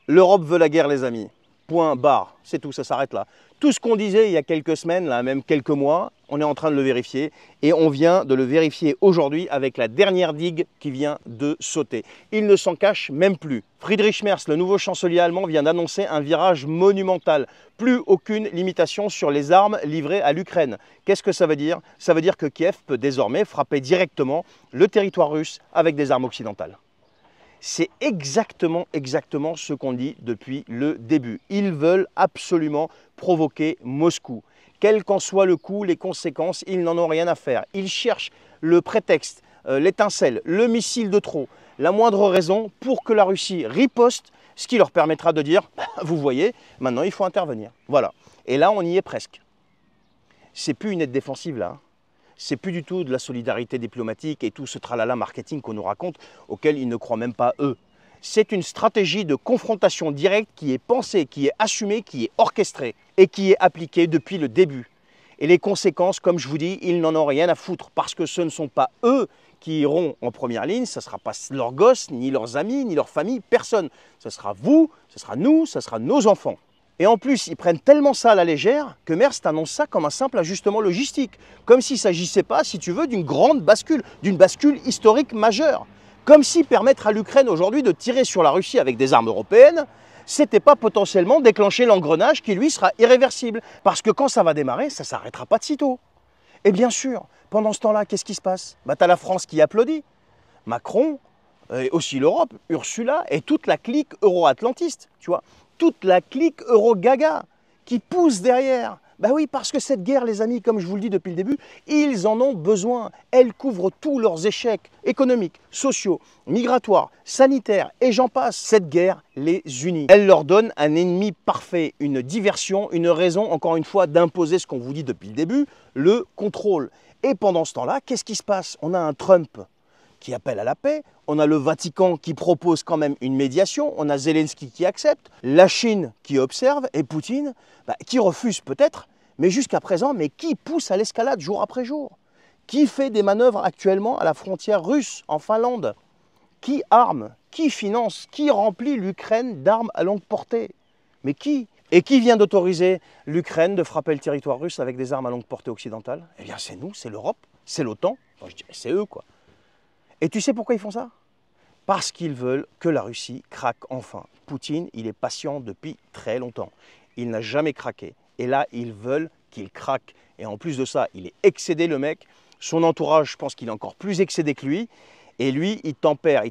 L'Europe veut la guerre, les amis. Point barre. C'est tout, ça s'arrête là. Tout ce qu'on disait il y a quelques semaines, là, même quelques mois, on est en train de le vérifier. Et on vient de le vérifier aujourd'hui avec la dernière digue qui vient de sauter. Il ne s'en cache même plus. Friedrich Merz, le nouveau chancelier allemand, vient d'annoncer un virage monumental. Plus aucune limitation sur les armes livrées à l'Ukraine. Qu'est-ce que ça veut dire? Ça veut dire que Kiev peut désormais frapper directement le territoire russe avec des armes occidentales. C'est exactement ce qu'on dit depuis le début. Ils veulent absolument provoquer Moscou. Quel qu'en soit le coût, les conséquences, ils n'en ont rien à faire. Ils cherchent le prétexte, l'étincelle, le missile de trop, la moindre raison pour que la Russie riposte, ce qui leur permettra de dire « vous voyez, maintenant il faut intervenir ». Voilà. Et là, on y est presque. C'est plus une aide défensive là. C'est plus du tout de la solidarité diplomatique et tout ce tralala marketing qu'on nous raconte, auquel ils ne croient même pas eux. C'est une stratégie de confrontation directe qui est pensée, qui est assumée, qui est orchestrée et qui est appliquée depuis le début. Et les conséquences, comme je vous dis, ils n'en ont rien à foutre parce que ce ne sont pas eux qui iront en première ligne, ce ne sera pas leurs gosses, ni leurs amis, ni leur famille, personne. Ce sera vous, ce sera nous, ce sera nos enfants. Et en plus, ils prennent tellement ça à la légère que Merz annonce ça comme un simple ajustement logistique. Comme s'il ne s'agissait pas, si tu veux, d'une grande bascule, d'une bascule historique majeure. Comme si permettre à l'Ukraine aujourd'hui de tirer sur la Russie avec des armes européennes, c'était pas potentiellement déclencher l'engrenage qui lui sera irréversible. Parce que quand ça va démarrer, ça ne s'arrêtera pas de sitôt. Et bien sûr, pendant ce temps-là, qu'est-ce qui se passe? Bah, tu as la France qui applaudit. Macron, et aussi l'Europe, Ursula et toute la clique euro-atlantiste, tu vois. Toute la clique euro-gaga qui pousse derrière. Ben oui, parce que cette guerre, les amis, comme je vous le dis depuis le début, ils en ont besoin. Elle couvre tous leurs échecs économiques, sociaux, migratoires, sanitaires et j'en passe. Cette guerre les unit. Elle leur donne un ennemi parfait, une diversion, une raison, encore une fois, d'imposer ce qu'on vous dit depuis le début, le contrôle. Et pendant ce temps-là, qu'est-ce qui se passe? On a un Trump qui appelle à la paix, on a le Vatican qui propose quand même une médiation, on a Zelensky qui accepte, la Chine qui observe et Poutine qui refuse peut-être, mais jusqu'à présent, mais qui pousse à l'escalade jour après jour? Qui fait des manœuvres actuellement à la frontière russe, en Finlande? Qui arme? Qui finance? Qui remplit l'Ukraine d'armes à longue portée? Mais qui? Et qui vient d'autoriser l'Ukraine de frapper le territoire russe avec des armes à longue portée occidentales? Eh bien c'est nous, c'est l'Europe, c'est l'OTAN, enfin, je dirais c'est eux quoi. Et tu sais pourquoi ils font ça? Parce qu'ils veulent que la Russie craque enfin. Poutine, il est patient depuis très longtemps. Il n'a jamais craqué. Et là, ils veulent qu'il craque. Et en plus de ça, il est excédé le mec. Son entourage, je pense qu'il est encore plus excédé que lui. Et lui, il tempère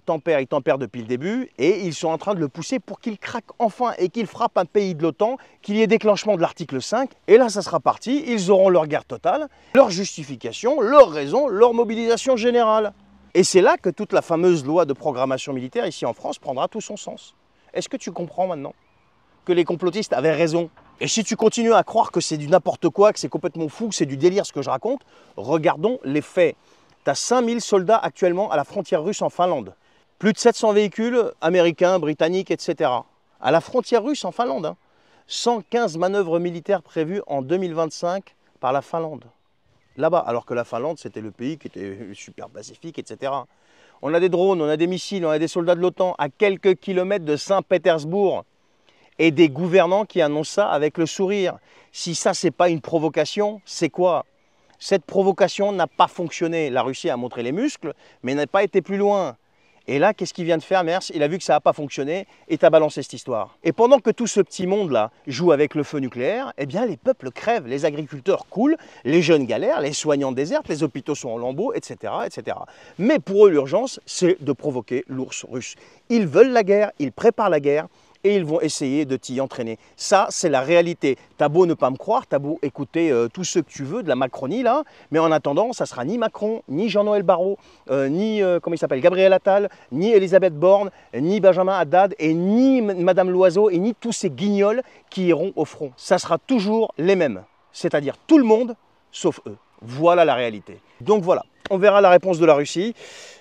depuis le début. Et ils sont en train de le pousser pour qu'il craque enfin et qu'il frappe un pays de l'OTAN, qu'il y ait déclenchement de l'article 5. Et là, ça sera parti. Ils auront leur guerre totale, leur justification, leur raison, leur mobilisation générale. Et c'est là que toute la fameuse loi de programmation militaire ici en France prendra tout son sens. Est-ce que tu comprends maintenant que les complotistes avaient raison? Et si tu continues à croire que c'est du n'importe quoi, que c'est complètement fou, que c'est du délire ce que je raconte, regardons les faits. Tu as 5000 soldats actuellement à la frontière russe en Finlande. Plus de 700 véhicules américains, britanniques, etc. À la frontière russe en Finlande. Hein. 115 manœuvres militaires prévues en 2025 par la Finlande. Là-bas, alors que la Finlande, c'était le pays qui était super pacifique, etc. On a des drones, on a des missiles, on a des soldats de l'OTAN à quelques kilomètres de Saint-Pétersbourg. Et des gouvernants qui annoncent ça avec le sourire. Si ça, c'est pas une provocation, c'est quoi? Cette provocation n'a pas fonctionné. La Russie a montré les muscles, mais n'a pas été plus loin. Et là, qu'est-ce qu'il vient de faire, Merz? Il a vu que ça n'a pas fonctionné et t'a balancé cette histoire. Et pendant que tout ce petit monde-là joue avec le feu nucléaire, eh bien, les peuples crèvent, les agriculteurs coulent, les jeunes galèrent, les soignants désertent, les hôpitaux sont en lambeaux, etc., etc. Mais pour eux, l'urgence, c'est de provoquer l'ours russe. Ils veulent la guerre, ils préparent la guerre, et ils vont essayer de t'y entraîner. Ça, c'est la réalité. T'as beau ne pas me croire, t'as beau écouter tout ce que tu veux de la Macronie, là, mais en attendant, ça sera ni Macron, ni Jean-Noël Barrot, ni, comment il s'appelle, Gabriel Attal, ni Elisabeth Borne, ni Benjamin Haddad, et ni Madame Loiseau, et ni tous ces guignols qui iront au front. Ça sera toujours les mêmes, c'est-à-dire tout le monde, sauf eux. Voilà la réalité. Donc voilà, on verra la réponse de la Russie.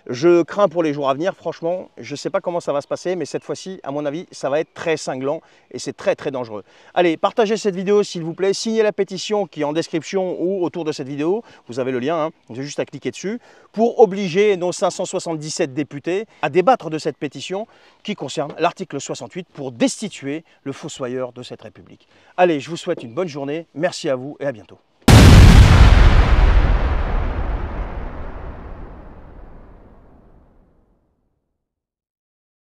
Je crains pour les jours à venir, franchement, je ne sais pas comment ça va se passer, mais cette fois-ci, à mon avis, ça va être très cinglant et c'est très très dangereux. Allez, partagez cette vidéo s'il vous plaît, signez la pétition qui est en description ou autour de cette vidéo, vous avez le lien, hein. Vous avez juste à cliquer dessus, pour obliger nos 577 députés à débattre de cette pétition qui concerne l'article 68 pour destituer le fossoyeur de cette République. Allez, je vous souhaite une bonne journée, merci à vous et à bientôt.